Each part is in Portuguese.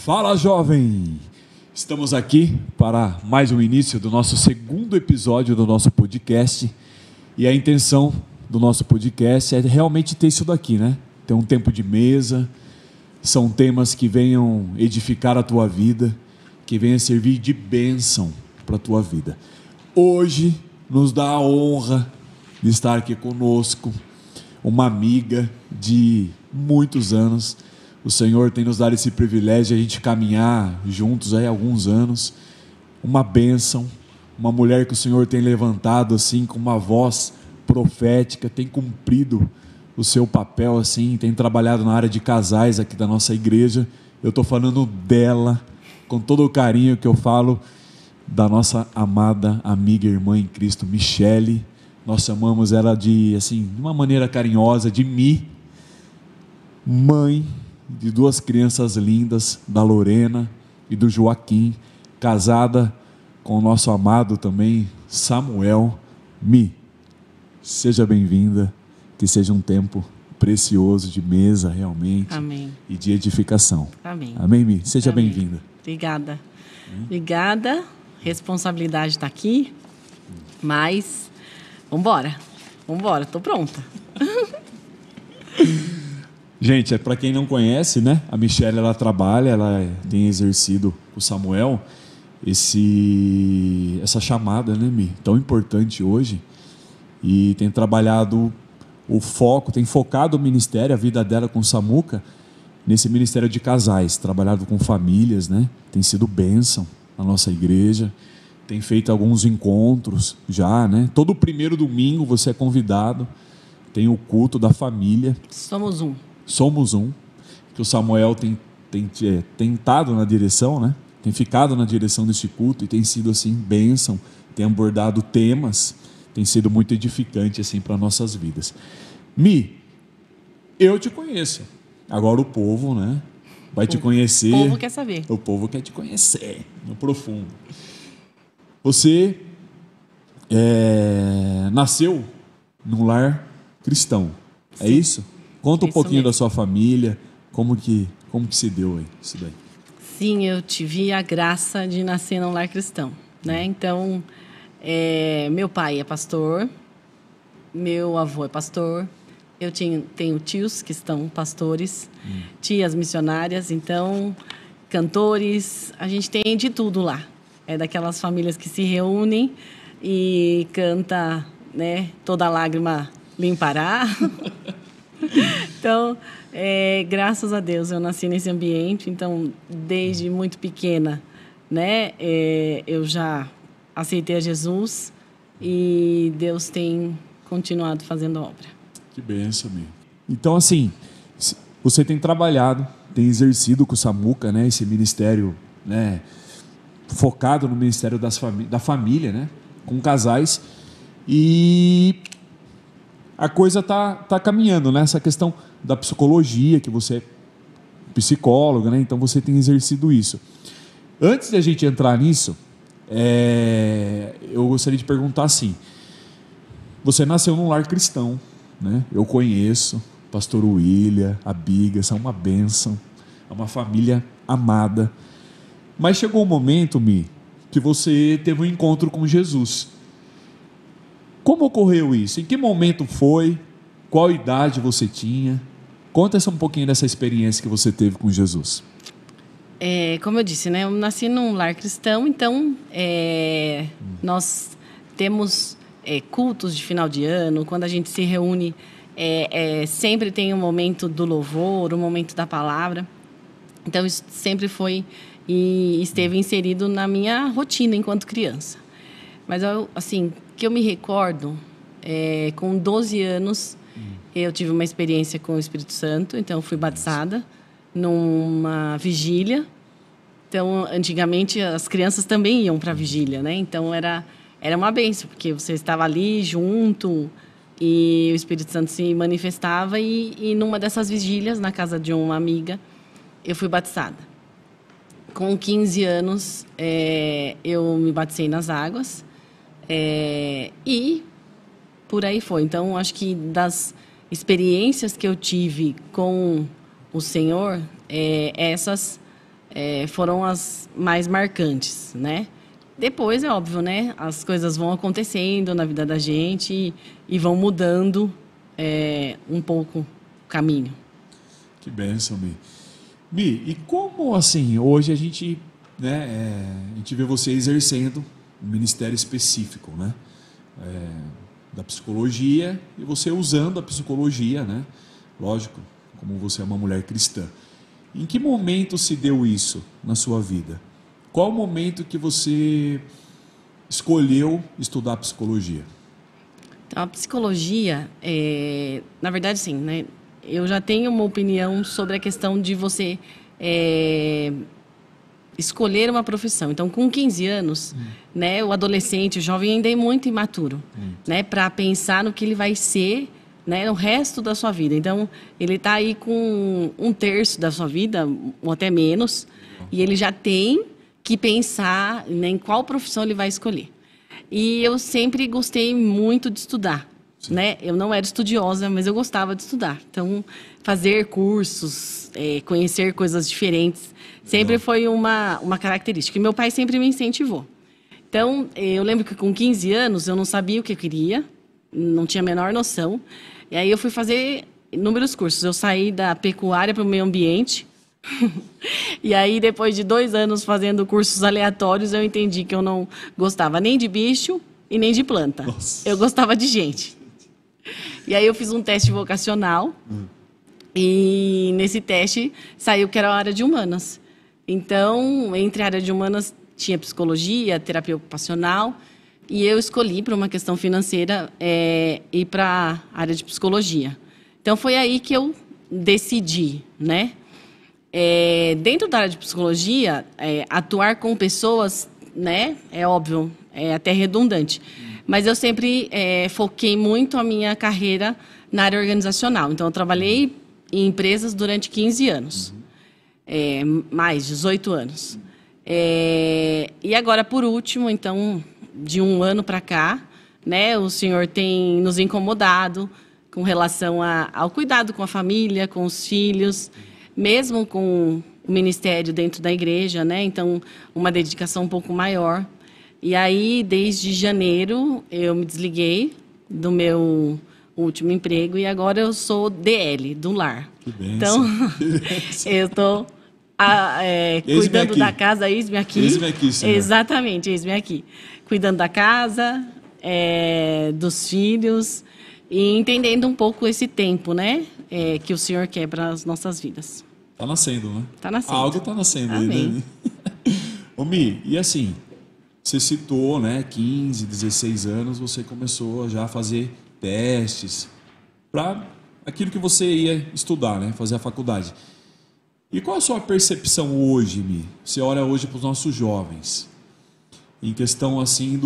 Fala, jovem! Estamos aqui para mais um início do nosso segundo episódio do nosso podcast. E a intenção do nosso podcast é realmente ter isso daqui, né? Ter um tempo de mesa, são temas que venham edificar a tua vida, que venham servir de bênção para a tua vida. Hoje nos dá a honra de estar aqui conosco uma amiga de muitos anos. O Senhor tem nos dado esse privilégio de a gente caminhar juntos há alguns anos. Uma bênção, uma mulher que o Senhor tem levantado assim com uma voz profética, tem cumprido o seu papel assim, tem trabalhado na área de casais aqui da nossa igreja. Eu estou falando dela, com todo o carinho que eu falo da nossa amada amiga e irmã em Cristo, Michele. Nós chamamos ela de uma maneira carinhosa, de Mi, mãe de duas crianças lindas, da Lorena e do Joaquim, casada com o nosso amado também, Samuel. Mi, seja bem-vinda, que seja um tempo precioso de mesa realmente. Amém. E de edificação. Amém. Amém, Mi? Seja Amém. bem-vinda. Obrigada. Obrigada, responsabilidade está aqui, mas vambora, estou pronta. Gente, para quem não conhece, né? A Michele, ela trabalha, ela tem exercido com o Samuel essa chamada, né, Mi? Tão importante hoje. E tem trabalhado tem focado o ministério, a vida dela com o Samuca, nesse ministério de casais, trabalhado com famílias, né? Tem sido bênção na nossa igreja. Tem feito alguns encontros já, né? Todo primeiro domingo você é convidado. Tem o culto da família. Somos um. Que o Samuel tem tentado na direção, né? Tem ficado na direção desse culto e tem sido assim bênção. Tem abordado temas. Tem sido muito edificante assim para nossas vidas. Mi, eu te conheço. Agora o povo, né? Vai te conhecer. O povo quer saber. O povo quer te conhecer no profundo. Você nasceu num lar cristão. Sim. É isso? Conta um Isso pouquinho mesmo. da sua família, como que se deu aí, isso daí. Sim, eu tive a graça de nascer num lar cristão, né? Então, meu pai é pastor, meu avô é pastor, eu tenho tios que estão pastores, tias missionárias, então, cantores, a gente tem de tudo lá. É daquelas famílias que se reúnem e canta, né? Toda lágrima limpará. Então, graças a Deus, eu nasci nesse ambiente. Então, desde muito pequena, né? Eu já aceitei a Jesus e Deus tem continuado fazendo a obra. Que bênção, meu. Então, assim, você tem trabalhado, tem exercido com o Samuca, né? Esse ministério, né? Focado no ministério da família, né? Com casais. E a coisa tá caminhando, né? Essa questão da psicologia, que você é psicóloga, né? Então você tem exercido isso. Antes de a gente entrar nisso, eu gostaria de perguntar assim: você nasceu num lar cristão, né? Eu conheço pastor William, a Biga, são uma bênção, é uma família amada. Mas chegou um momento, Mi, que você teve um encontro com Jesus. Como ocorreu isso? Em que momento foi? Qual idade você tinha? Conta um pouquinho dessa experiência que você teve com Jesus. Como eu disse, né? Eu nasci num lar cristão, então nós temos cultos de final de ano, quando a gente se reúne, sempre tem um momento do louvor, um momento da palavra. Então, isso sempre foi e esteve inserido na minha rotina enquanto criança. Mas, que eu me recordo, com 12 anos, eu tive uma experiência com o Espírito Santo, então fui batizada numa vigília. Então, antigamente, as crianças também iam para a vigília, né? Então, era uma bênção, porque você estava ali junto e o Espírito Santo se manifestava. E numa dessas vigílias, na casa de uma amiga, eu fui batizada. Com 15 anos, eu me batizei nas águas e por aí foi. Então, acho que das experiências que eu tive com o Senhor, essas foram as mais marcantes, né? Depois, é óbvio, né? As coisas vão acontecendo na vida da gente e vão mudando um pouco o caminho. Que bênção, Mi. Mi, e como assim, hoje a gente, né, a gente vê você exercendo um ministério específico, né? Da psicologia, e você usando a psicologia, né? Lógico, como você é uma mulher cristã. Em que momento se deu isso na sua vida? Qual o momento que você escolheu estudar psicologia? Então, a psicologia, na verdade, sim, né? Eu já tenho uma opinião sobre a questão de você escolher uma profissão. Então, com 15 anos, né, o adolescente, o jovem ainda é muito imaturo, né, para pensar no que ele vai ser, né, o resto da sua vida. Então, ele está aí com 1/3 da sua vida, ou até menos, e ele já tem que pensar, né, em qual profissão ele vai escolher. E eu sempre gostei muito de estudar, né? Eu não era estudiosa, mas eu gostava de estudar. Então, fazer cursos, conhecer coisas diferentes, sempre foi uma característica. E meu pai sempre me incentivou. Então, eu lembro que com 15 anos eu não sabia o que eu queria, não tinha a menor noção. E aí eu fui fazer inúmeros cursos. Eu saí da pecuária para o meio ambiente. E aí, depois de 2 anos fazendo cursos aleatórios, eu entendi que eu não gostava nem de bicho e nem de planta. Nossa. Eu gostava de gente. E aí eu fiz um teste vocacional e nesse teste saiu que era a área de humanas. Então, entre a área de humanas tinha psicologia, terapia ocupacional, e eu escolhi, por uma questão financeira, ir para a área de psicologia. Então, foi aí que eu decidi, né? Dentro da área de psicologia, atuar com pessoas, né, é óbvio, é até redundante, mas eu sempre foquei muito a minha carreira na área organizacional. Então, eu trabalhei em empresas durante 15 anos, mais 18 anos. E agora, por último, então, de 1 ano para cá, né, o senhor tem nos incomodado com relação ao cuidado com a família, com os filhos, mesmo com o ministério dentro da igreja, né? Então, uma dedicação um pouco maior. E aí, desde janeiro, eu me desliguei do meu último emprego e agora eu sou DL, do lar. Que bênção. Então, eu estou cuidando da casa, eis-me aqui. Eis-me aqui, senhor. Exatamente, eis-me aqui. Cuidando da casa, dos filhos e entendendo um pouco esse tempo, né? Que o Senhor quer para as nossas vidas. Tá nascendo, né? Tá nascendo. Algo tá nascendo. Amém. Aí, né? Ô, Mi, e assim, você citou, né, 15, 16 anos, você começou já a fazer testes para aquilo que você ia estudar, né? Fazer a faculdade. E qual a sua percepção hoje, Mi? Você olha hoje para os nossos jovens, em questão assim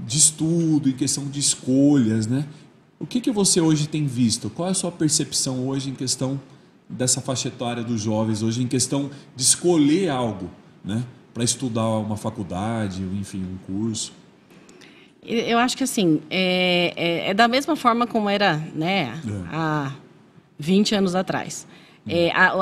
de estudo, em questão de escolhas, né? O que você hoje tem visto? Qual é a sua percepção hoje em questão dessa faixa etária dos jovens, hoje em questão de escolher algo, né? Para estudar uma faculdade, enfim, um curso? Eu acho que assim, é da mesma forma como era, né, há 20 anos atrás.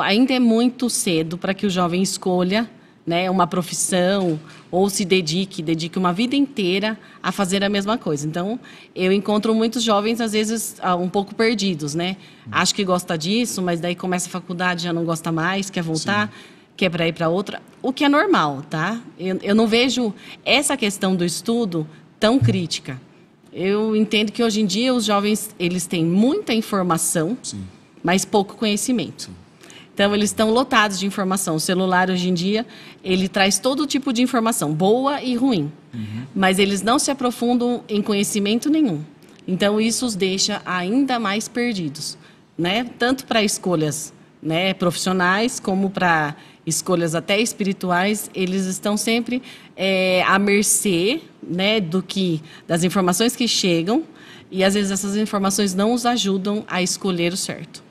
Ainda é muito cedo para que o jovem escolha, né, uma profissão ou se dedique uma vida inteira a fazer a mesma coisa. Então, eu encontro muitos jovens, às vezes, um pouco perdidos, né? Acho que gosta disso, mas daí começa a faculdade, já não gosta mais, quer voltar, quer para ir para outra. O que é normal, tá? Eu não vejo essa questão do estudo tão crítica. Eu entendo que hoje em dia os jovens, eles têm muita informação, mas pouco conhecimento. Então, eles estão lotados de informação. O celular, hoje em dia, ele traz todo tipo de informação, boa e ruim. Mas eles não se aprofundam em conhecimento nenhum. Então, isso os deixa ainda mais perdidos, né? Tanto para escolhas, né, profissionais, como para escolhas até espirituais. Eles estão sempre à mercê, né, das informações que chegam. E, às vezes, essas informações não os ajudam a escolher o certo.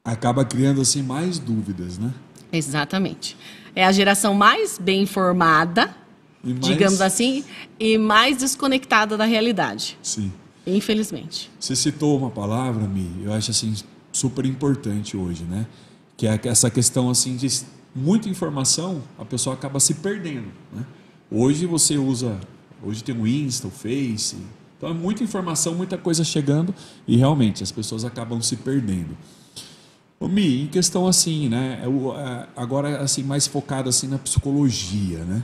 Acaba criando, assim, mais dúvidas, né? Exatamente. É a geração mais bem informada, digamos assim, e mais desconectada da realidade. Sim. Infelizmente. Você citou uma palavra, Mi, eu acho, assim, super importante hoje, né? Que é essa questão, assim, muita informação, a pessoa acaba se perdendo, né? Hoje tem o Insta, o Face, então é muita informação, muita coisa chegando e realmente as pessoas acabam se perdendo. Ô, Mi, em questão assim, né? Agora assim mais focado assim na psicologia, né?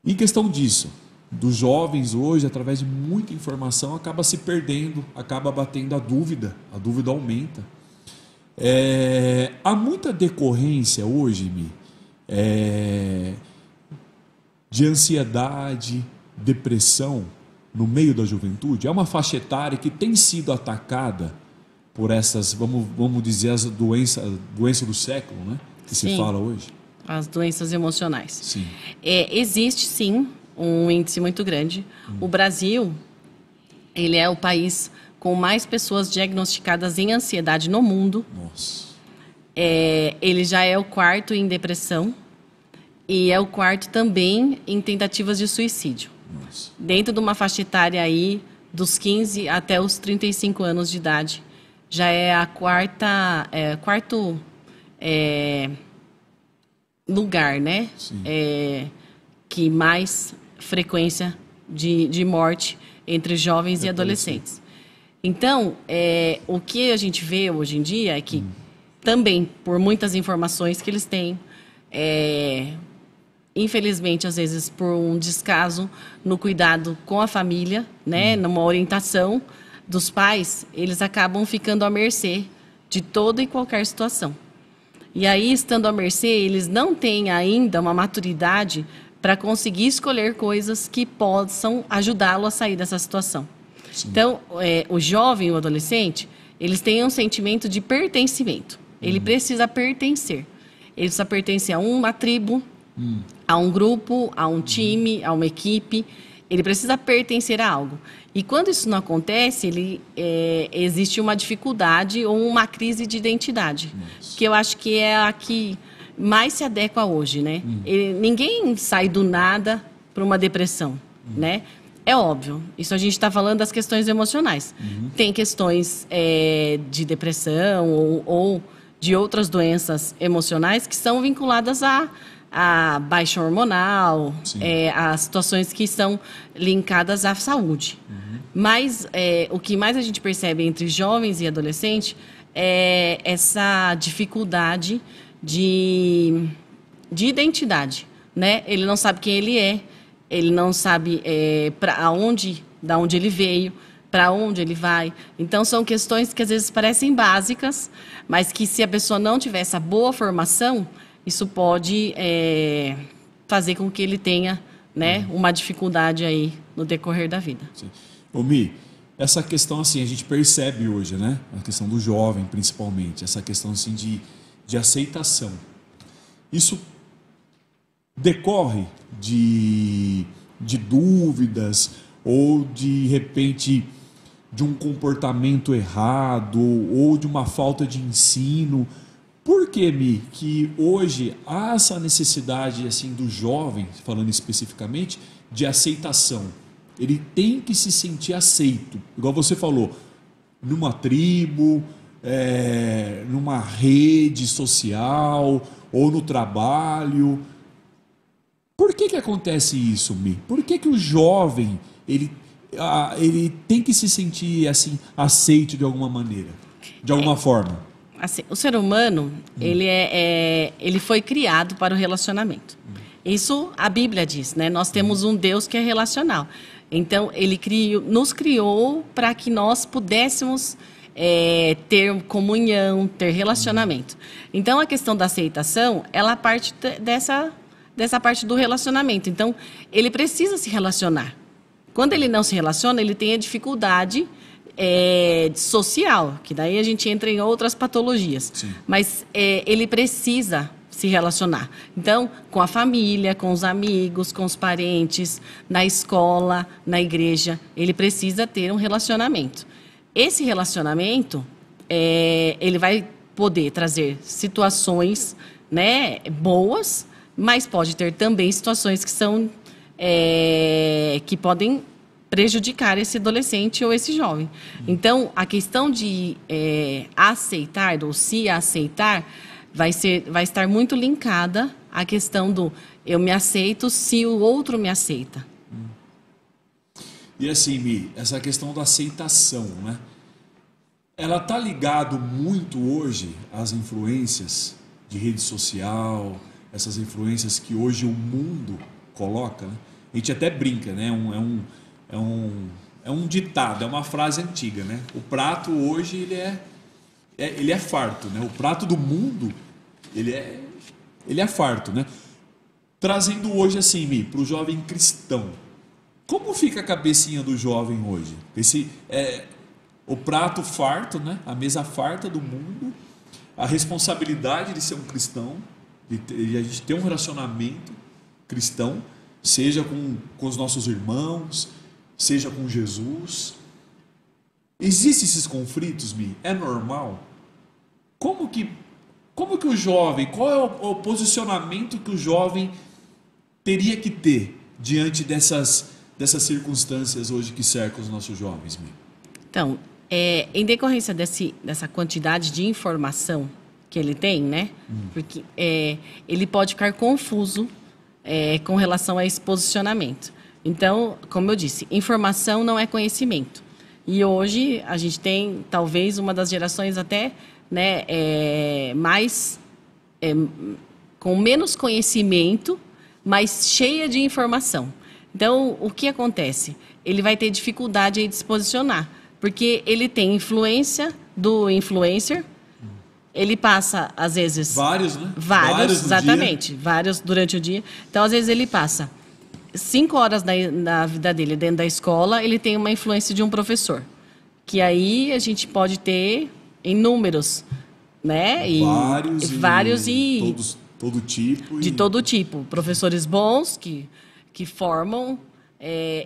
Em questão disso, dos jovens hoje, através de muita informação, acaba se perdendo, acaba batendo a dúvida aumenta. Há muita decorrência hoje, Mi, de ansiedade, depressão no meio da juventude. É uma faixa etária que tem sido atacada por essas, vamos dizer, as doença do século, né? Que Sim, se fala hoje. As doenças emocionais. Sim. Existe, sim, um índice muito grande. O Brasil, ele é o país com mais pessoas diagnosticadas em ansiedade no mundo. Nossa. Ele já é o quarto em depressão e é o quarto também em tentativas de suicídio. Nossa. Dentro de uma faixa etária aí dos 15 até os 35 anos de idade, já é a quarto lugar, né? Sim. Que mais frequência de morte entre jovens e adolescentes. Então, o que a gente vê hoje em dia é que também, por muitas informações que eles têm, infelizmente, às vezes, por um descaso no cuidado com a família, né, numa orientação dos pais, eles acabam ficando à mercê de toda e qualquer situação. E aí, estando à mercê, eles não têm ainda uma maturidade para conseguir escolher coisas que possam ajudá-lo a sair dessa situação. Sim. Então, o jovem, o adolescente, eles têm um sentimento de pertencimento. Ele precisa pertencer. Ele precisa pertencer a uma tribo, a um grupo, a um time, a uma equipe. Ele precisa pertencer a algo. E quando isso não acontece, existe uma dificuldade ou uma crise de identidade. Nossa. Que eu acho que é a que mais se adequa hoje, né? Ninguém sai do nada para uma depressão, né? É óbvio, isso a gente está falando das questões emocionais. Tem questões de depressão ou de outras doenças emocionais que são vinculadas a baixa hormonal, a situações que são linkadas à saúde. Mas o que mais a gente percebe entre jovens e adolescentes é essa dificuldade de identidade, né? Ele não sabe quem ele é, ele não sabe da onde ele veio, para onde ele vai. Então, são questões que às vezes parecem básicas, mas que se a pessoa não tiver essa boa formação, isso pode fazer com que ele tenha, né, uma dificuldade aí no decorrer da vida. Sim. Ô, Mi, essa questão assim, a gente percebe hoje, né? A questão do jovem, principalmente, essa questão assim, de aceitação. Isso decorre de dúvidas ou, de repente, de um comportamento errado ou de uma falta de ensino. Por que, Mi, que hoje há essa necessidade assim, do jovem, falando especificamente, de aceitação? Ele tem que se sentir aceito, igual você falou, numa tribo, numa rede social ou no trabalho. Por que acontece isso, Mi? Por que o jovem ele tem que se sentir assim aceito de alguma maneira, de alguma forma? Assim, o ser humano ele foi criado para o relacionamento. Isso a Bíblia diz, né? Nós temos um Deus que é relacional. Então, ele nos criou para que nós pudéssemos ter comunhão, ter relacionamento. Então, a questão da aceitação, ela parte dessa parte do relacionamento. Então, ele precisa se relacionar. Quando ele não se relaciona, ele tem a dificuldade social, que daí a gente entra em outras patologias. Sim. Mas ele precisa se relacionar. Então, com a família, com os amigos, com os parentes, na escola, na igreja, ele precisa ter um relacionamento. Esse relacionamento, ele vai poder trazer situações, né, boas, mas pode ter também situações que são que podem prejudicar esse adolescente ou esse jovem. Então, a questão de aceitar ou se aceitar vai estar muito linkada à questão do eu me aceito se o outro me aceita. E assim, Mi, essa questão da aceitação, né? Ela tá ligado muito hoje às influências de rede social, essas influências que hoje o mundo coloca, né? A gente até brinca, né? É um ditado, é uma frase antiga, né? O prato hoje ele é farto, né? O prato do mundo ele é farto, né? Trazendo hoje assim, Mi, para o jovem cristão, como fica a cabecinha do jovem hoje? O prato farto, né? A mesa farta do mundo, a responsabilidade de ser um cristão, de a gente ter um relacionamento cristão, seja com os nossos irmãos, seja com Jesus. Existem esses conflitos, Mi? É normal? Como que o jovem, qual é o posicionamento que o jovem teria que ter diante dessas circunstâncias hoje que cercam os nossos jovens, Mi? Então, em decorrência dessa quantidade de informação que ele tem, né? Porque ele pode ficar confuso com relação a esse posicionamento. Então, como eu disse, informação não é conhecimento. E hoje a gente tem, talvez, uma das gerações até, né, com menos conhecimento, mas cheia de informação. Então, o que acontece? Ele vai ter dificuldade de se posicionar, porque ele tem influência do influencer. Ele passa, às vezes... Vários, né? Vários, exatamente. Vários durante o dia. Então, às vezes, ele passa 5 horas da vida dele dentro da escola, ele tem uma influência de um professor. Que aí a gente pode ter inúmeros, né? Vários e todo tipo. De todo tipo. Professores bons que formam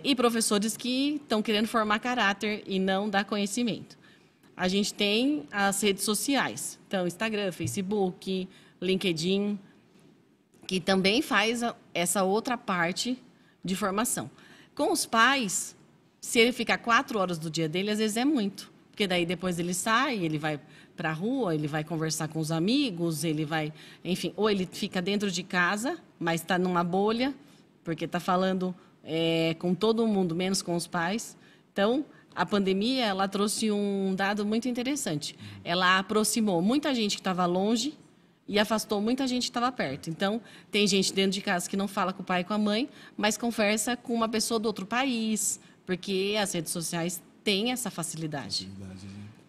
e professores que estão querendo formar caráter e não dar conhecimento. A gente tem as redes sociais, então Instagram, Facebook, LinkedIn, que também faz essa outra parte de formação. Com os pais, se ele ficar 4 horas do dia dele, às vezes é muito, porque daí depois ele sai, ele vai para a rua, ele vai conversar com os amigos, ele vai, enfim, ou ele fica dentro de casa, mas está numa bolha, porque está falando com todo mundo, menos com os pais. Então, a pandemia, ela trouxe um dado muito interessante. Ela aproximou muita gente que estava longe e afastou muita gente que estava perto. Então, tem gente dentro de casa que não fala com o pai e com a mãe, mas conversa com uma pessoa do outro país, porque as redes sociais têm essa facilidade.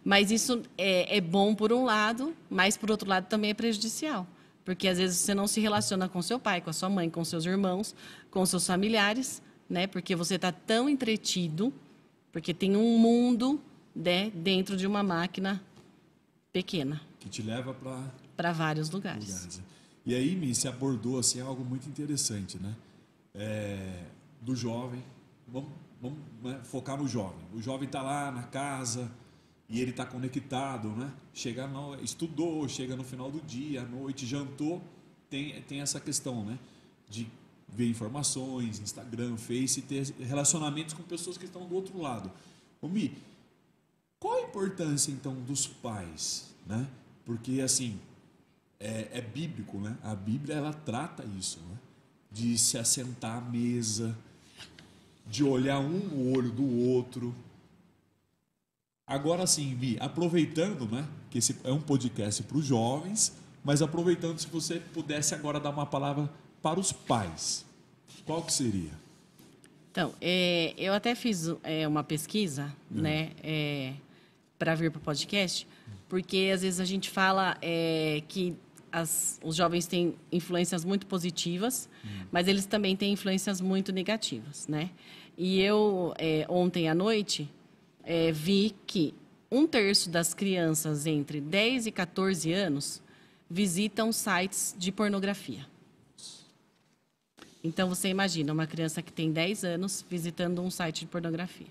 Mas isso é bom por um lado, mas, por outro lado, também é prejudicial. Porque, às vezes, você não se relaciona com seu pai, com a sua mãe, com seus irmãos, com seus familiares, né? Porque você está tão entretido, porque tem um mundo, né, dentro de uma máquina pequena. Que te leva para vários lugares. E aí, Mi, se abordou assim, algo muito interessante, né? Do jovem. Vamos né, focar no jovem. O jovem está lá na casa e ele está conectado, né? Estudou, chega no final do dia, à noite, jantou. Tem essa questão, né? De ver informações, Instagram, Face, ter relacionamentos com pessoas que estão do outro lado. Ô, Mi, qual a importância, então, dos pais, né? Porque, assim, é bíblico, né? A Bíblia, ela trata isso, né? De se assentar à mesa, de olhar um no olho do outro. Agora, sim, Mi, aproveitando, né? Que esse é um podcast para os jovens, mas aproveitando, se você pudesse agora dar uma palavra para os pais, qual que seria? Então, eu até fiz uma pesquisa, né, para vir para o podcast, porque às vezes a gente fala que os jovens têm influências muito positivas, mas eles também têm influências muito negativas, né? E eu, ontem à noite, vi que 1/3 das crianças entre 10 e 14 anos visitam sites de pornografia. Então, você imagina uma criança que tem 10 anos visitando um site de pornografia,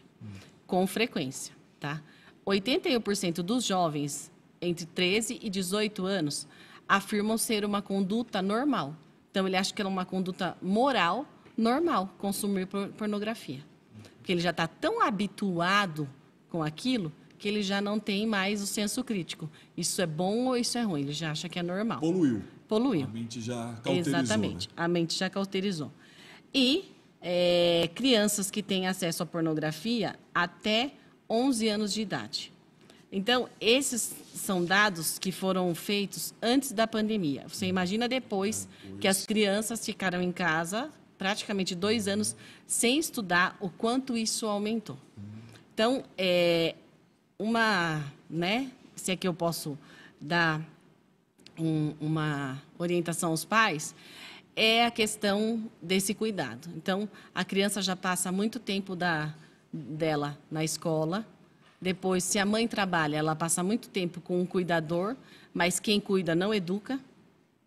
com frequência, tá? 81% dos jovens entre 13 e 18 anos afirmam ser uma conduta normal. Então, ele acha que é uma conduta moral normal consumir pornografia. Porque ele já está tão habituado com aquilo que ele já não tem mais o senso crítico. Isso é bom ou isso é ruim? Ele já acha que é normal. Poluiu. A mente já cauterizou. Exatamente. Né? A mente já cauterizou. E crianças que têm acesso à pornografia até 11 anos de idade. Então, esses são dados que foram feitos antes da pandemia. Você imagina depois que as crianças ficaram em casa praticamente 2 anos sem estudar, o quanto isso aumentou. Então, se é que eu posso dar uma orientação aos pais, é a questão desse cuidado. Então, a criança já passa muito tempo dela na escola. Depois, se a mãe trabalha, ela passa muito tempo com um cuidador, mas quem cuida não educa.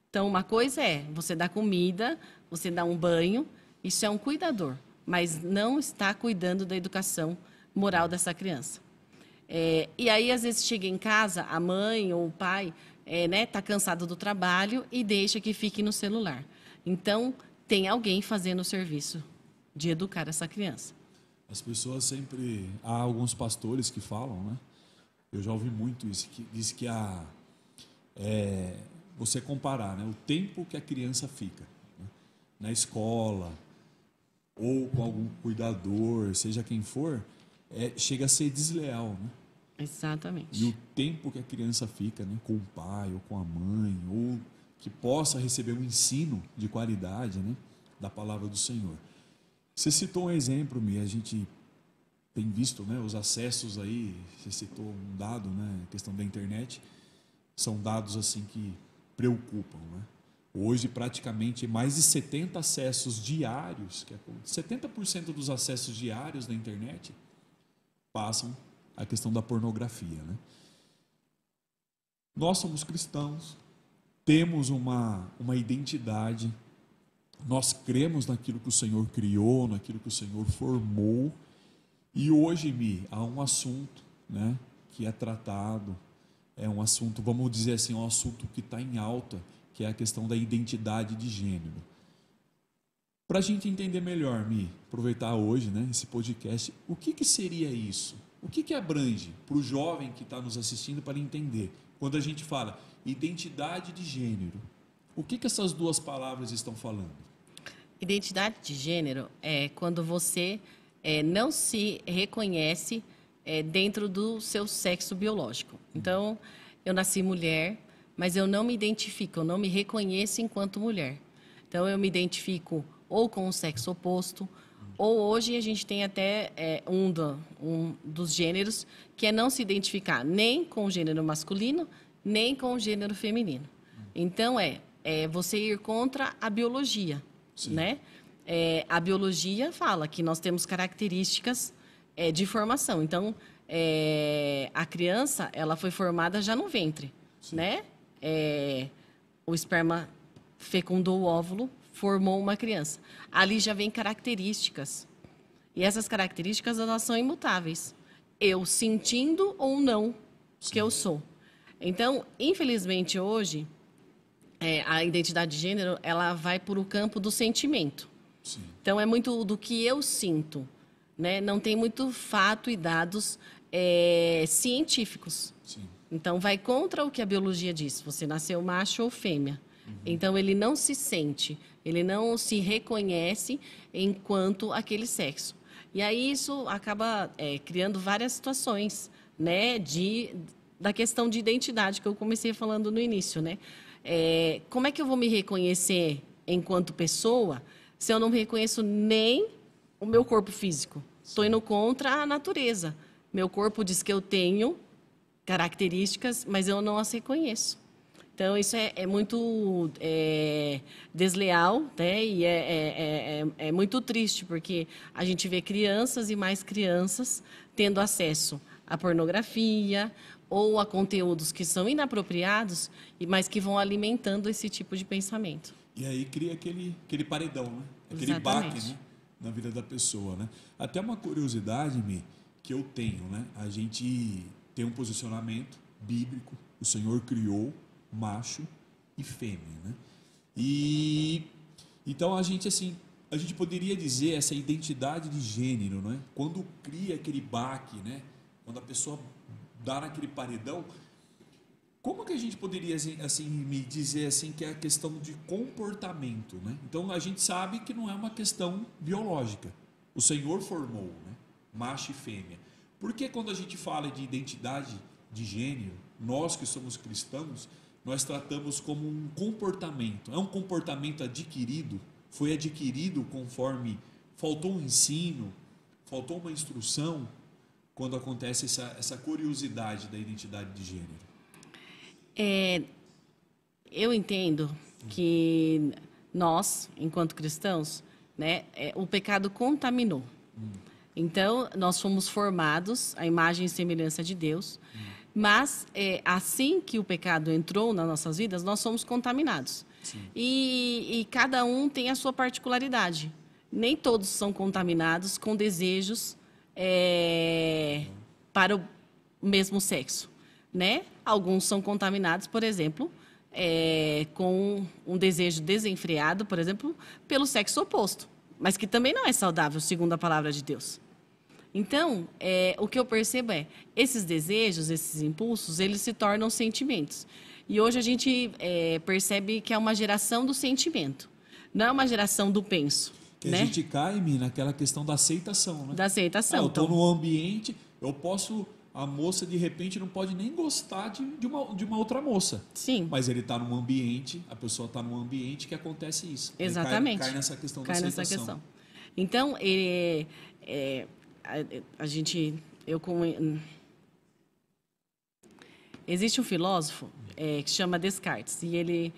Então, uma coisa é você dá comida, você dá um banho, isso é um cuidador, mas não está cuidando da educação moral dessa criança. E aí, às vezes, chega em casa, a mãe ou o pai tá cansado do trabalho e deixa que fique no celular. Então, tem alguém fazendo o serviço de educar essa criança. As pessoas sempre... Há alguns pastores que falam, né? Eu já ouvi muito isso, que diz que você comparar, né, o tempo que a criança fica, né, na escola ou com algum cuidador, seja quem for, chega a ser desleal, né? Exatamente. E o tempo que a criança fica, né, com o pai ou com a mãe, ou que possa receber um ensino de qualidade, né, da palavra do Senhor. Você citou um exemplo, Mi, a gente tem visto, né, os acessos aí, você citou um dado, né, a questão da internet, são dados assim que preocupam, né? Hoje, praticamente, mais de 70 acessos diários, 70% dos acessos diários da internet passam a questão da pornografia, né? Nós somos cristãos, temos uma identidade, nós cremos naquilo que o Senhor criou, naquilo que o Senhor formou, e hoje, Mi, há um assunto, né, que é tratado, é um assunto, vamos dizer assim, um assunto que está em alta, que é a questão da identidade de gênero. Para a gente entender melhor, Mi, aproveitar hoje, né, esse podcast, o que seria isso? O que abrange para o jovem que está nos assistindo para entender? Quando a gente fala identidade de gênero, o que essas duas palavras estão falando? Identidade de gênero é quando você não se reconhece dentro do seu sexo biológico. Então, eu nasci mulher, mas eu não me identifico, eu não me reconheço enquanto mulher. Então, eu me identifico ou com o sexo oposto, ou hoje a gente tem até um dos gêneros que é não se identificar nem com o gênero masculino, nem com o gênero feminino. Então, você ir contra a biologia, né? A biologia fala que nós temos características de formação. Então, a criança, ela foi formada já no ventre, né? O esperma fecundou o óvulo, formou uma criança. Ali já vem características. E essas características, elas são imutáveis. Eu sentindo ou não que eu sou. Então, infelizmente, hoje, a identidade de gênero, ela vai para o campo do sentimento. Sim. Então, é muito do que eu sinto, né? Não tem muito fato e dados científicos. Sim. Então, vai contra o que a biologia diz. Você nasceu macho ou fêmea. Então, ele não se sente, ele não se reconhece enquanto aquele sexo. E aí, isso acaba criando várias situações, né? Da questão de identidade, que eu comecei falando no início, né? Como é que eu vou me reconhecer enquanto pessoa se eu não me reconheço nem o meu corpo físico? Estou indo contra a natureza. Meu corpo diz que eu tenho características, mas eu não as reconheço. Então, isso é muito desleal, né? E é muito triste, porque a gente vê crianças e mais crianças tendo acesso à pornografia ou a conteúdos que são inapropriados, mas que vão alimentando esse tipo de pensamento. E aí cria aquele paredão, né? Aquele Exatamente. baque, né? Na vida da pessoa, né? Até uma curiosidade, Mi, que eu tenho, né? A gente tem um posicionamento bíblico, o Senhor criou macho e fêmea, né? E então a gente poderia dizer essa identidade de gênero, né? Quando cria aquele baque, né? Quando a pessoa dar naquele paredão. Como que a gente poderia assim me dizer assim que é a questão de comportamento, né? Então a gente sabe que não é uma questão biológica. O Senhor formou, né? Macho e fêmea. Por que quando a gente fala de identidade de gênero, nós que somos cristãos, nós tratamos como um comportamento? É um comportamento adquirido? Foi adquirido conforme faltou um ensino, faltou uma instrução, quando acontece essa curiosidade da identidade de gênero? Eu entendo que nós, enquanto cristãos, né, o pecado contaminou. Então, nós fomos formados à imagem e semelhança de Deus, mas assim que o pecado entrou nas nossas vidas, nós somos contaminados. E cada um tem a sua particularidade. Nem todos são contaminados com desejos para o mesmo sexo, né? Alguns são contaminados, por exemplo, com um desejo desenfreado, por exemplo, pelo sexo oposto, mas que também não é saudável, segundo a palavra de Deus. Então, o que eu percebo esses desejos, esses impulsos, eles se tornam sentimentos. E hoje a gente percebe que é uma geração do sentimento, não é uma geração do penso. Que né? A gente cai naquela questão da aceitação, né? Da aceitação. Eu estou no ambiente, eu posso... A moça, de repente, não pode nem gostar de uma outra moça. Sim. Mas ele está num ambiente, a pessoa está num ambiente que acontece isso. Exatamente. Cai nessa questão da aceitação. Nessa questão. Então, existe um filósofo que se chama Descartes, e ele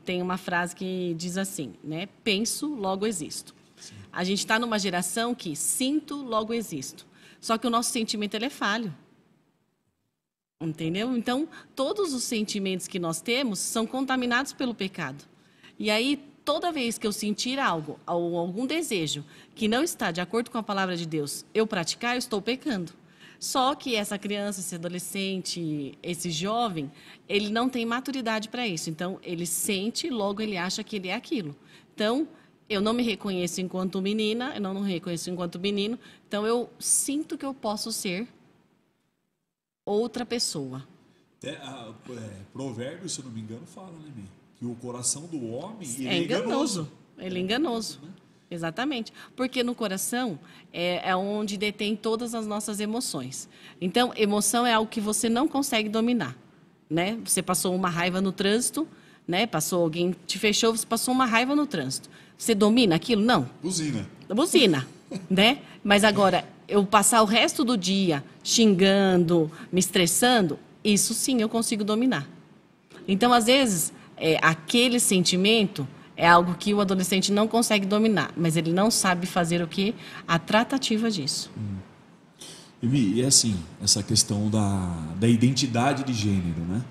tem uma frase que diz assim, né? Penso, logo existo. Sim. A gente está numa geração que sinto, logo existo. Só que o nosso sentimento ele é falho. Entendeu? Então, todos os sentimentos que nós temos são contaminados pelo pecado. E aí, toda vez que eu sentir algo, ou algum desejo que não está de acordo com a palavra de Deus, eu praticar, eu estou pecando. Só que essa criança, esse adolescente, esse jovem, ele não tem maturidade para isso. Então, ele sente, logo ele acha que ele é aquilo. Então, eu não me reconheço enquanto menina, eu não me reconheço enquanto menino, então eu sinto que eu posso ser outra pessoa. Até Provérbios, se eu não me engano, fala, né, que o coração do homem é enganoso. Ele é enganoso. Né? Exatamente. Porque no coração é onde detém todas as nossas emoções. Então, emoção é algo que você não consegue dominar. Né? Você passou uma raiva no trânsito, né? Alguém te fechou, você passou uma raiva no trânsito. Você domina aquilo? Não. Buzina, né? Mas agora, eu passar o resto do dia xingando, me estressando, isso sim eu consigo dominar. Então, às vezes, aquele sentimento é algo que o adolescente não consegue dominar, mas ele não sabe fazer o quê? A tratativa disso. E assim, essa questão da identidade de gênero, né?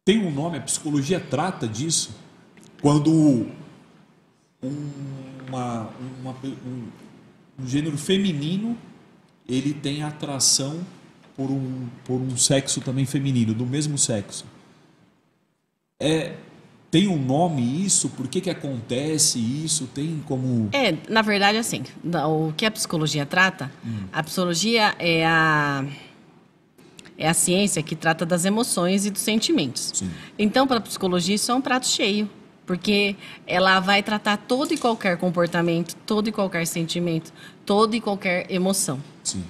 Tem um nome, a psicologia trata disso, quando um gênero feminino ele tem atração por um sexo também feminino, do mesmo sexo. Tem um nome isso? Por que acontece isso? Tem como... Na verdade, assim, o que a psicologia trata, a psicologia é a ciência que trata das emoções e dos sentimentos. Sim. Então, para a psicologia, isso é um prato cheio, porque ela vai tratar todo e qualquer comportamento, todo e qualquer sentimento, toda e qualquer emoção. Sim.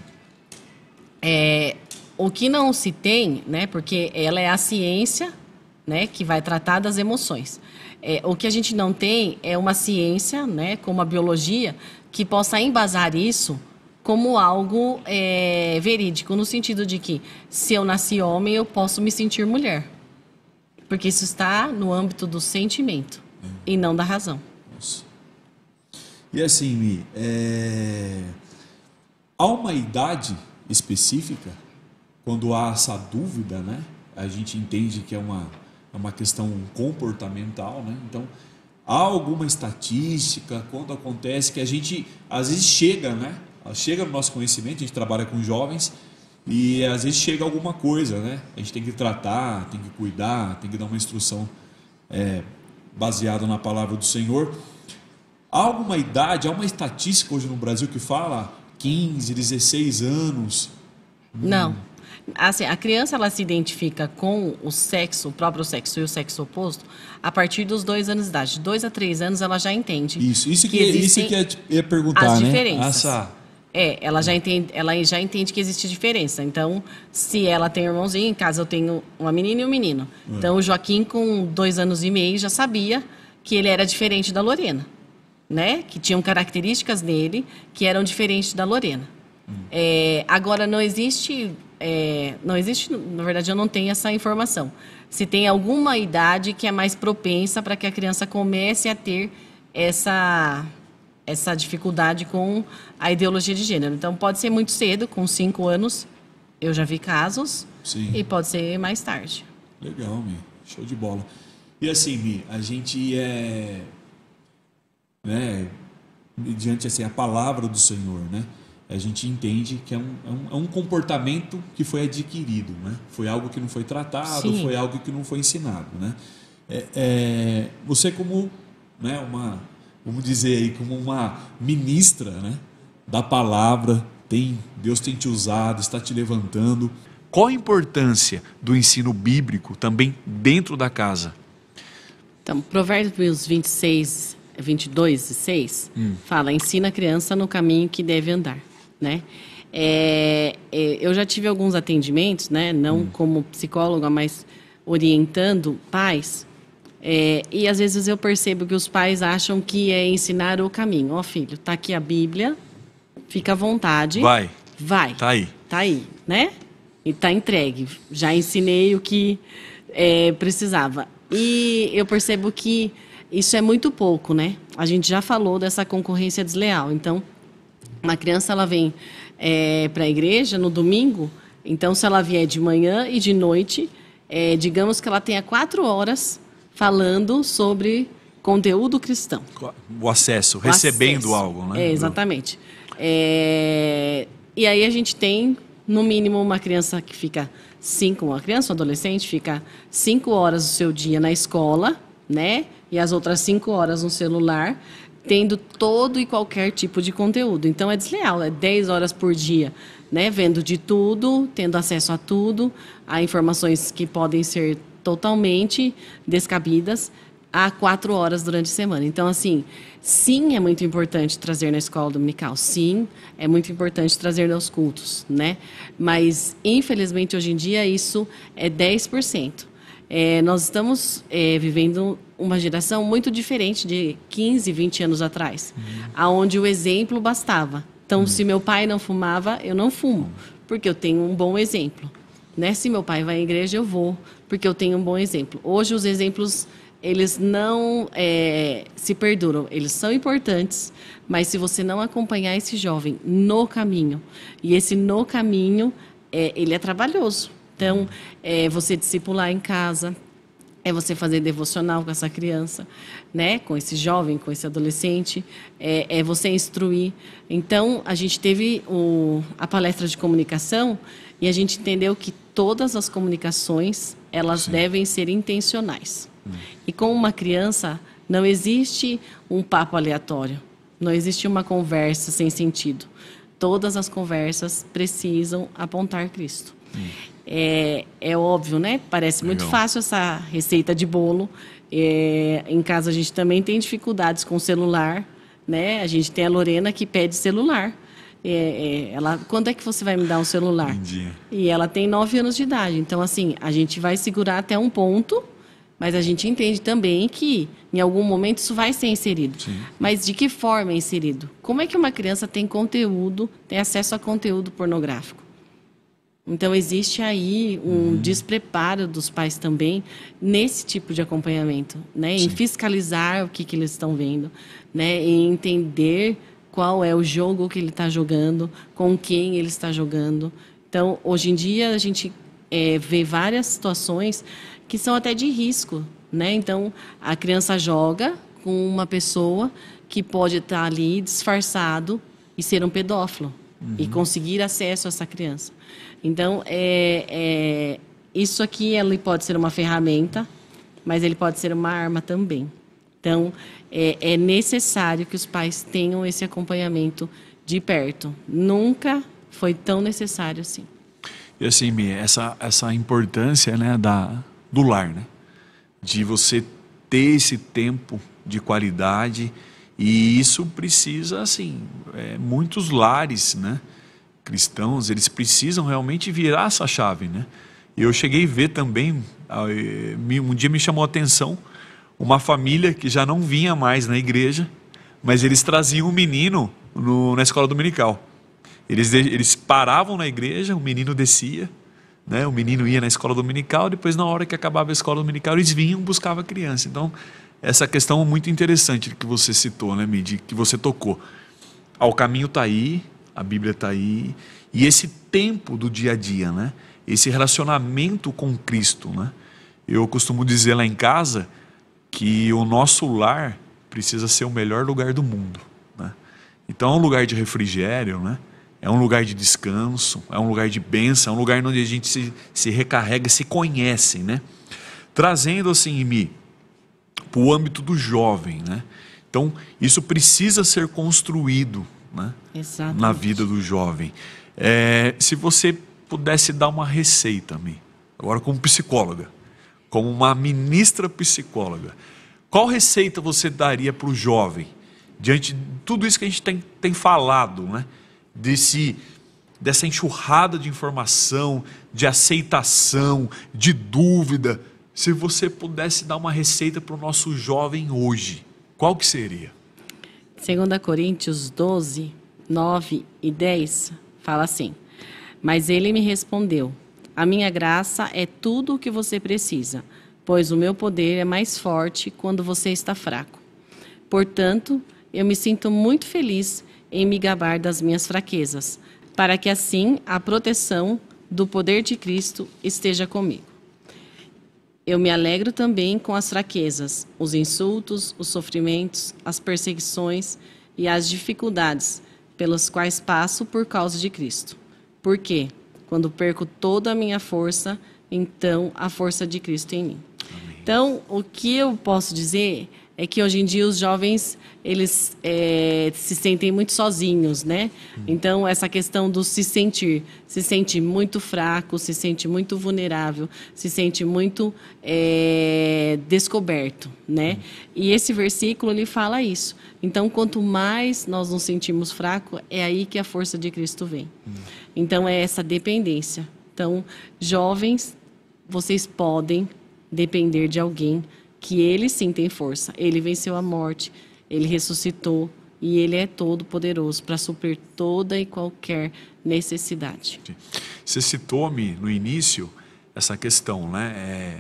O que não se tem, né, porque ela é a ciência, né, que vai tratar das emoções. O que a gente não tem é uma ciência, né, como a biologia, que possa embasar isso como algo verídico, no sentido de que, se eu nasci homem, eu posso me sentir mulher. Porque isso está no âmbito do sentimento e não da razão. Nossa. E assim, Mi, há uma idade específica, quando há essa dúvida, né? A gente entende que é uma questão comportamental, né? Então, há alguma estatística, quando acontece, que a gente, às vezes, chega, né? Chega no nosso conhecimento, a gente trabalha com jovens, e às vezes chega alguma coisa, né? A gente tem que tratar, tem que cuidar, tem que dar uma instrução baseada na palavra do Senhor. Há alguma idade, há uma estatística hoje no Brasil que fala 15, 16 anos? Não. Assim, a criança ela se identifica com o sexo, o próprio sexo e o sexo oposto a partir dos 2 anos de idade. De 2 a 3 anos ela já entende. Isso que eu ia perguntar, as né? diferenças. Ela já entende que existe diferença. Então, se ela tem um irmãozinho, em casa eu tenho uma menina e um menino. Então, o Joaquim, com 2 anos e meio, já sabia que ele era diferente da Lorena, né? Que tinham características nele que eram diferentes da Lorena. Agora, não existe, na verdade, eu não tenho essa informação. Se tem alguma idade que é mais propensa para que a criança comece a ter essa dificuldade com a ideologia de gênero. Então, pode ser muito cedo, com 5 anos, eu já vi casos, Sim. E pode ser mais tarde. Legal, Mi. Show de bola. E assim, Mi, a gente mediante assim, a palavra do Senhor, né? A gente entende que é um comportamento que foi adquirido, né? Foi algo que não foi tratado, Sim. Foi algo que não foi ensinado, né? Você como, né, vamos dizer aí, como uma ministra, né, da palavra, Deus tem te usado, está te levantando. Qual a importância do ensino bíblico também dentro da casa? Então, Provérbios 22 e 6 fala, ensina a criança no caminho que deve andar, né? Eu já tive alguns atendimentos, né, não como psicóloga, mas orientando pais, e às vezes eu percebo que os pais acham que é ensinar o caminho. Ó, filho, tá aqui a Bíblia, fica à vontade. Vai. Tá aí, né? E tá entregue. Já ensinei o que precisava. E eu percebo que isso é muito pouco, né? A gente já falou dessa concorrência desleal. Então, uma criança ela vem para a igreja no domingo. Então, se ela vier de manhã e de noite, digamos que ela tenha 4 horas falando sobre conteúdo cristão. O acesso, recebendo algo, né? Exatamente. E aí a gente tem, no mínimo, uma criança que fica uma criança, um adolescente, fica 5 horas do seu dia na escola, né? E as outras 5 horas no celular, tendo todo e qualquer tipo de conteúdo. Então é desleal, 10 horas por dia, né? Vendo de tudo, tendo acesso a tudo, a informações que podem ser totalmente descabidas, há 4 horas durante a semana. Então, assim, sim, é muito importante trazer na escola dominical. Sim, é muito importante trazer nos cultos, né? Mas, infelizmente, hoje em dia, isso é 10%. Nós estamos vivendo uma geração muito diferente de 15, 20 anos atrás, onde o exemplo bastava. Então, se meu pai não fumava, eu não fumo, porque eu tenho um bom exemplo. Né? Se meu pai vai à igreja, eu vou, porque eu tenho um bom exemplo. Hoje, os exemplos, eles não se perduram. Eles são importantes, mas se você não acompanhar esse jovem no caminho, e esse no caminho, ele é trabalhoso. Então, você discipular em casa, você fazer devocional com essa criança, né? Com esse jovem, com esse adolescente, você instruir. Então, a gente teve a palestra de comunicação e a gente entendeu que todas as comunicações, elas devem ser intencionais. E com uma criança, não existe um papo aleatório, não existe uma conversa sem sentido. Todas as conversas precisam apontar Cristo. É óbvio, né? Parece muito fácil essa receita de bolo. Em casa a gente também tem dificuldades com o celular, né? A gente tem a Lorena que pede celular. Quando é que você vai me dar um celular? Entendi. E ela tem 9 anos de idade. Então, assim, a gente vai segurar até um ponto, mas a gente entende também que, em algum momento, isso vai ser inserido. Sim. Mas de que forma é inserido? Como é que uma criança tem acesso a conteúdo pornográfico? Então, existe aí um despreparo dos pais também nesse tipo de acompanhamento, né? Em fiscalizar o que eles estão vendo, né? Em entender qual é o jogo que ele está jogando, com quem ele está jogando. Então, hoje em dia, a gente vê várias situações que são até de risco, né? Então, a criança joga com uma pessoa que pode estar ali disfarçado e ser um pedófilo e conseguir acesso a essa criança. Então, isso aqui ele pode ser uma ferramenta, mas ele pode ser uma arma também. Então, é necessário que os pais tenham esse acompanhamento de perto. Nunca foi tão necessário assim. E assim, Mi, essa importância, né, do lar, né? De você ter esse tempo de qualidade, e isso precisa, assim, muitos lares, né, cristãos, eles precisam realmente virar essa chave, né? Eu cheguei a ver também, um dia me chamou a atenção, uma família que já não vinha mais na igreja, mas eles traziam um menino na escola dominical. Eles paravam na igreja, o menino descia, né? O menino ia na escola dominical, depois na hora que acabava a escola dominical eles vinham buscar a criança. Então, essa questão é muito interessante que você citou, né, Midi, que você tocou. O caminho está aí, a Bíblia está aí, e esse tempo do dia a dia, né? Esse relacionamento com Cristo, né? Eu costumo dizer lá em casa que o nosso lar precisa ser o melhor lugar do mundo, né? Então é um lugar de refrigério, né? É um lugar de descanso, é um lugar de bênção, é um lugar onde a gente se recarrega, se conhece, né? Trazendo assim, para o âmbito do jovem, né? Então, isso precisa ser construído, né? Na vida do jovem. Se você pudesse dar uma receita, agora como psicóloga, como uma ministra psicóloga, qual receita você daria para o jovem, diante de tudo isso que a gente tem falado, né? Dessa enxurrada de informação, de aceitação, de dúvida? Se você pudesse dar uma receita para o nosso jovem hoje, qual que seria? 2 Coríntios 12, 9 e 10 fala assim: mas ele me respondeu, a minha graça é tudo o que você precisa, pois o meu poder é mais forte quando você está fraco. Portanto, eu me sinto muito feliz em me gabar das minhas fraquezas, para que assim a proteção do poder de Cristo esteja comigo. Eu me alegro também com as fraquezas, os insultos, os sofrimentos, as perseguições e as dificuldades pelas quais passo por causa de Cristo. Porque, quando perco toda a minha força, então a força de Cristo em mim. Amém. Então, o que eu posso dizer é que hoje em dia os jovens, eles se sentem muito sozinhos, né? Então, essa questão do se sente muito fraco, se sente muito vulnerável, se sente muito descoberto, né? E esse versículo, ele fala isso. Então, quanto mais nós nos sentimos fracos, é aí que a força de Cristo vem. Então, é essa dependência. Então, jovens, vocês podem depender de alguém que ele sim tem força. Ele venceu a morte, ele ressuscitou e ele é todo poderoso para suprir toda e qualquer necessidade. Você citou-me no início essa questão, né?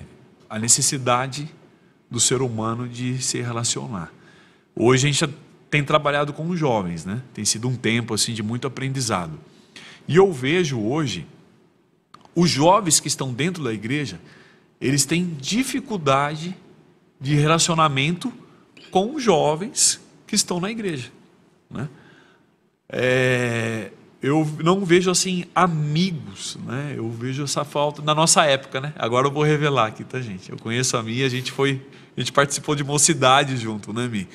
A necessidade do ser humano de se relacionar. Hoje a gente tem trabalhado com os jovens, né? Tem sido um tempo assim de muito aprendizado. E eu vejo hoje os jovens que estão dentro da igreja, eles têm dificuldade de relacionamento com os jovens que estão na igreja, né? Eu não vejo assim amigos, né? Eu vejo essa falta na nossa época, né? Agora eu vou revelar aqui, tá, gente? Eu conheço a Mi, a gente participou de mocidade junto, né, Mi?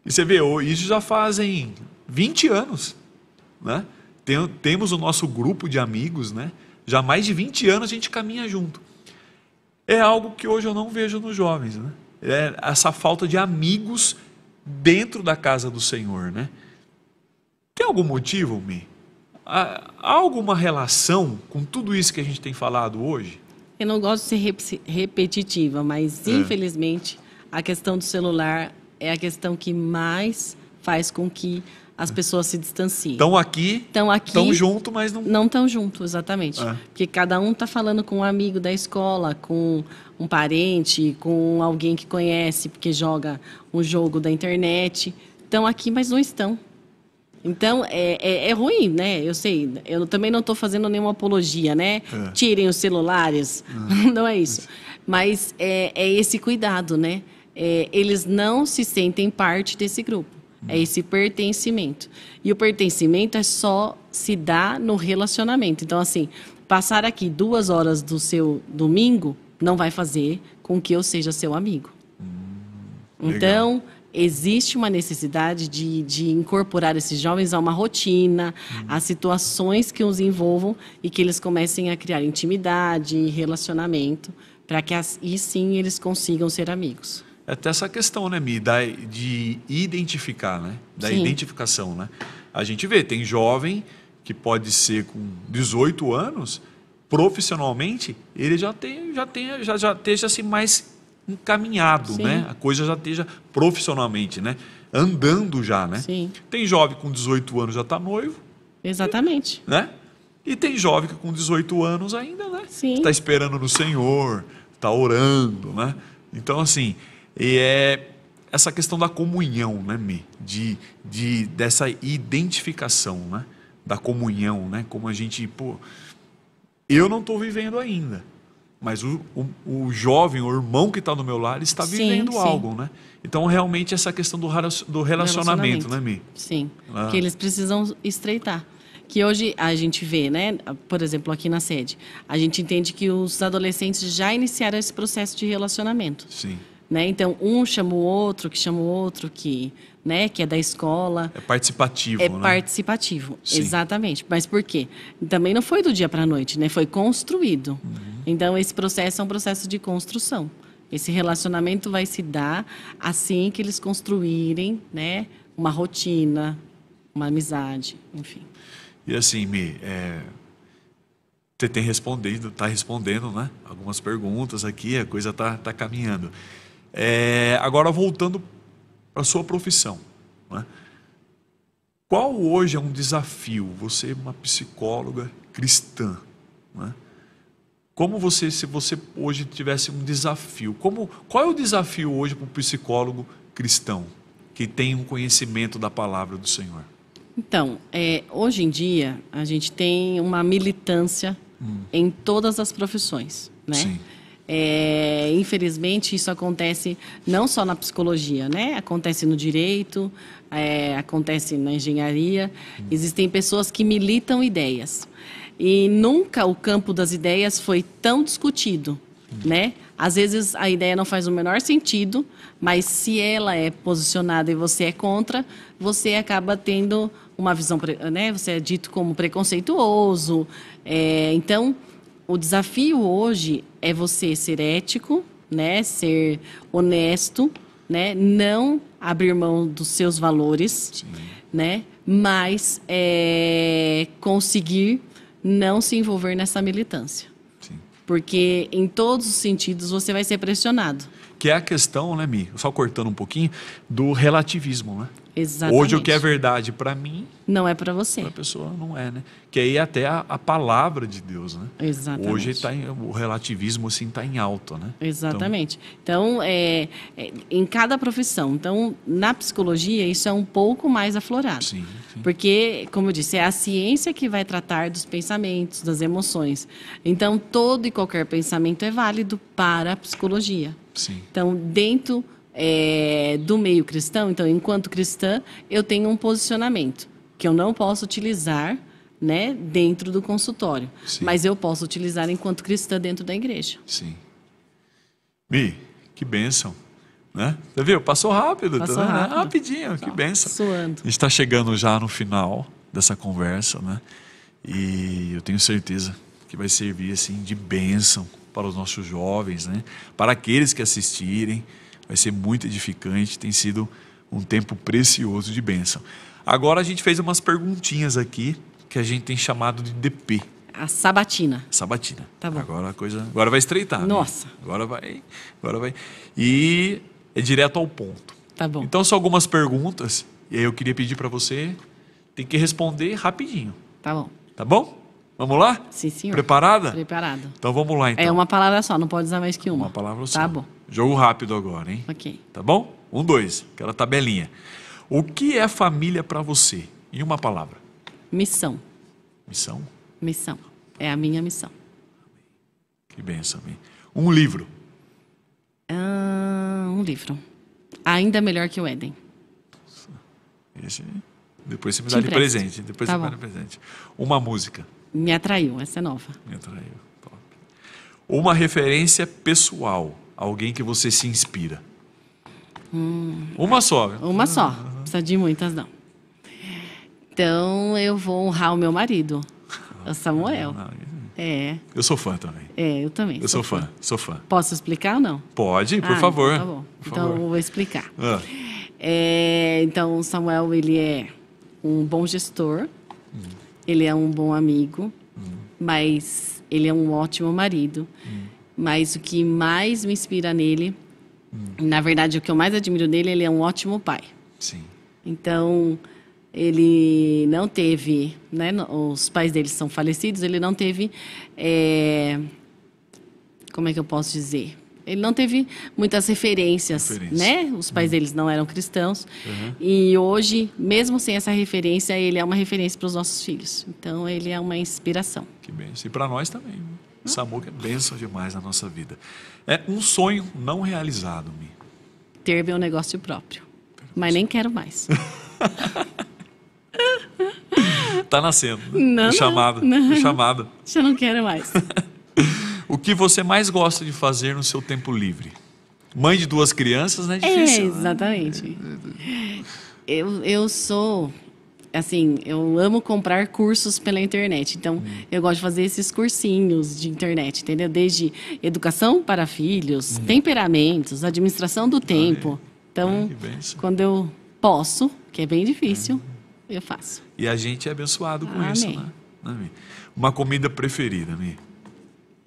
E você vê, isso já fazem 20 anos, né? Temos o nosso grupo de amigos, né? Já há mais de 20 anos a gente caminha junto. É algo que hoje eu não vejo nos jovens, né? Essa falta de amigos dentro da casa do Senhor, né? Tem algum motivo, Mi? Há alguma relação com tudo isso que a gente tem falado hoje? Eu não gosto de ser repetitiva, mas infelizmente a questão do celular é a questão que mais faz com que as pessoas se distanciem. Estão aqui, estão juntos, mas não... Não estão juntos, exatamente. Porque cada um está falando com um amigo da escola, com um parente, com alguém que conhece, porque joga um jogo da internet. Estão aqui, mas não estão. Então, é ruim, né? Eu sei. Eu também não estou fazendo nenhuma apologia, né? Tirem os celulares. Não é isso. Mas é esse cuidado, né? Eles não se sentem parte desse grupo. É esse pertencimento. E o pertencimento é só se dá no relacionamento. Então, assim, passar aqui 2 horas do seu domingo não vai fazer com que eu seja seu amigo. Então, existe uma necessidade de incorporar esses jovens a uma rotina, a situações que os envolvam e que eles comecem a criar intimidade, relacionamento, para que aí sim eles consigam ser amigos. Até essa questão, né, Mi, de identificar, né? Da Sim. identificação, né? A gente vê, tem jovem que pode ser com 18 anos, profissionalmente, ele já esteja assim mais encaminhado, Sim. né? A coisa já esteja profissionalmente, né? Andando já, né? Sim. Tem jovem com 18 anos já está noivo, Exatamente. né? E tem jovem que com 18 anos ainda, né? Sim. Está esperando no Senhor, está orando, né? Então, assim, é essa questão da comunhão, né, Mi? Dessa identificação, né? Da comunhão, né? Como a gente, pô, eu não estou vivendo ainda, mas o jovem, o irmão que está do meu lado, está Sim, vivendo sim. algo, né? Então, realmente, essa questão do relacionamento, né, Mi? Sim, Ah. que eles precisam estreitar. Que hoje a gente vê, né? Por exemplo, aqui na sede, a gente entende que os adolescentes já iniciaram esse processo de relacionamento. Sim. Né? Então, um chama o outro, que chama o outro, que é da escola. É participativo, É né? participativo, Sim. exatamente. Mas por quê? Também não foi do dia para a noite, né? Foi construído. Então, esse processo é um processo de construção. Esse relacionamento vai se dar assim que eles construírem, né, uma rotina, uma amizade, enfim. E assim, Mi, você está respondendo, né? Algumas perguntas aqui, a coisa está caminhando. Agora, voltando para a sua profissão, né? Qual hoje é um desafio? Você é uma psicóloga cristã, né? Como se você hoje tivesse um desafio, qual é o desafio hoje para um psicólogo cristão que tem um conhecimento da palavra do Senhor? Então, hoje em dia, a gente tem uma militância em todas as profissões, né? Sim. Infelizmente, isso acontece não só na psicologia, né? Acontece no direito, acontece na engenharia. Existem pessoas que militam ideias. E nunca o campo das ideias foi tão discutido, né? Às vezes a ideia não faz o menor sentido, mas se ela é posicionada e você é contra, você acaba tendo uma visão, né? Você é dito como preconceituoso. Então, o desafio hoje é você ser ético, né? Ser honesto, né? Não abrir mão dos seus valores, Sim. né? Mas conseguir não se envolver nessa militância. Sim. Porque em todos os sentidos você vai ser pressionado. Que é a questão, né, Mi? Só cortando um pouquinho, do relativismo, né? Exatamente. Hoje o que é verdade para mim, não é para você. para a pessoa não é, né? Que aí até a palavra de Deus, né? Exatamente. Hoje o relativismo assim está em alta, né? Exatamente. Então, em cada profissão. Então, na psicologia, isso é um pouco mais aflorado. Sim, sim. Porque, como eu disse, é a ciência que vai tratar dos pensamentos, das emoções. Então, todo e qualquer pensamento é válido para a psicologia. Sim. Então, dentro do meio cristão, então, enquanto cristã, eu tenho um posicionamento que eu não posso utilizar, né, dentro do consultório. Sim. Mas eu posso utilizar enquanto cristã dentro da igreja. Sim. Mi, que bênção, né? Você viu? Passou rápido. Passou tá vendo? rápido. Rapidinho, que bênção. Suando. A gente está chegando já no final dessa conversa, né? E eu tenho certeza que vai servir assim de bênção para os nossos jovens, né? Para aqueles que assistirem, vai ser muito edificante. Tem sido um tempo precioso de bênção. Agora a gente fez umas perguntinhas aqui que a gente tem chamado de DP. A sabatina. Sabatina. Tá bom. Agora vai estreitar. Nossa. Né? Agora vai. E é direto ao ponto. Tá bom. Então são algumas perguntas e aí eu queria pedir para você tem que responder rapidinho. Tá bom. Tá bom? Vamos lá? Sim, senhor. Preparada? Preparado. Então vamos lá então. É uma palavra só, não pode usar mais que uma. Uma palavra só. Tá bom. Jogo rápido agora, hein? Ok. Tá bom? 1, 2. Aquela tabelinha. O que é família para você? Em uma palavra. Missão. Missão? Missão. É a minha missão. Que benção, amém. Um livro. Um livro. Ainda melhor que o Éden. Esse. Depois você me Te dá de empresto. presente. Depois Tá você me dá bom. de presente. Uma música. Me atraiu, essa é nova. Me atraiu. Top. Uma referência pessoal. Alguém que você se inspira. Uma só. Uma só. Não precisa de muitas, não. Então, eu vou honrar o meu marido, o Samuel. Eu sou fã também. Eu também. Eu sou fã. Posso explicar ou não? Pode, por favor. Tá bom. Por Então, favor. eu vou explicar. Então, o Samuel, ele é um bom gestor, ele é um bom amigo, mas ele é um ótimo marido. Mas o que mais me inspira nele, na verdade, o que eu mais admiro nele, ele é um ótimo pai. Sim. Então, ele não teve, né, os pais dele são falecidos, ele não teve, como é que eu posso dizer? Ele não teve muitas referências, né? Os pais deles não eram cristãos. E hoje, mesmo sem essa referência, ele é uma referência para os nossos filhos. Então, ele é uma inspiração. Que bênção. E para nós também. Samuca é bênção demais na nossa vida. É um sonho não realizado, Mi. Ter meu negócio próprio. Mas nem quero mais. Tá nascendo, né? Não, o chamado. não. O chamado. Já não quero mais. O que você mais gosta de fazer no seu tempo livre? Mãe de 2 crianças, né? Difícil. Exatamente. Eu sou... Assim, eu amo comprar cursos pela internet. Então, eu gosto de fazer esses cursinhos de internet, entendeu? Desde educação para filhos, temperamentos, administração do tempo. Então, quando eu posso, que é bem difícil, eu faço. E a gente é abençoado com Amém. isso, né? Amém. Uma comida preferida, Mi?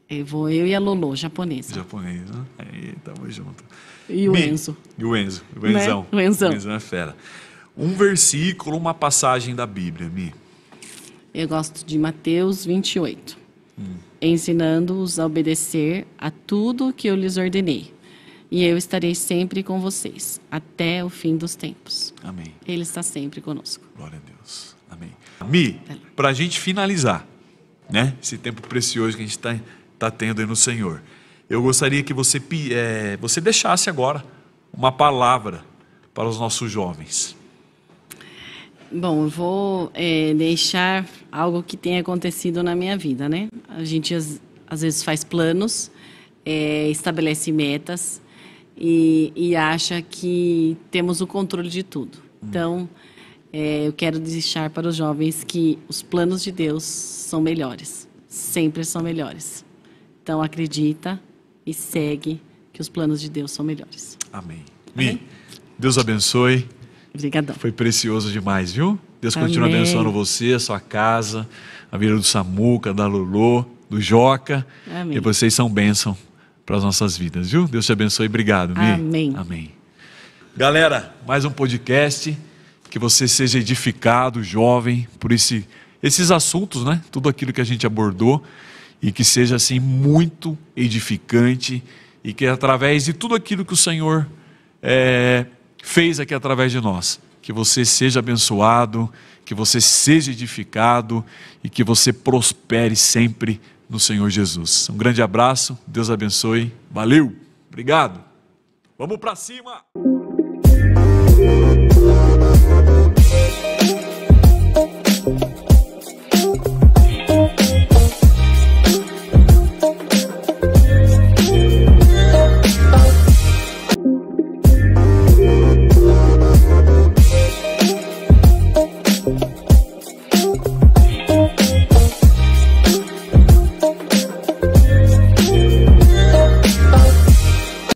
Eu e a Lolo, japonesa. Japonês, né? Aí, tamo junto. E o Mi. Enzo. E o Enzo. O Enzão. Né? O Enzão. O Enzão é fera. Um versículo, uma passagem da Bíblia, Mi. Eu gosto de Mateus 28. Ensinando-os a obedecer a tudo que eu lhes ordenei. E eu estarei sempre com vocês, até o fim dos tempos. Amém. Ele está sempre conosco. Glória a Deus. Amém. Mi, para a gente finalizar, né? Esse tempo precioso que a gente tá tendo aí no Senhor. Eu gostaria que você deixasse agora uma palavra para os nossos jovens. Bom, eu vou deixar algo que tenha acontecido na minha vida, né? A gente às vezes faz planos, estabelece metas e acha que temos o controle de tudo. Então, eu quero deixar para os jovens que os planos de Deus são melhores, sempre são melhores. Então, acredita e segue que os planos de Deus são melhores. Amém. Amém? Mi, Deus abençoe. Obrigadão. Foi precioso demais, viu? Deus continue Amém. abençoando você, a sua casa, a vida do Samuca, da Lolo, do Joca. Amém. E vocês são bênção para as nossas vidas, viu? Deus te abençoe. Obrigado, Mi. Amém. Amém. Galera, mais um podcast. Que você seja edificado, jovem, por esses assuntos, né? Tudo aquilo que a gente abordou. E que seja, assim, muito edificante. E que através de tudo aquilo que o Senhor fez aqui através de nós, que você seja abençoado, que você seja edificado e que você prospere sempre no Senhor Jesus. Um grande abraço, Deus abençoe, valeu, obrigado, vamos para cima!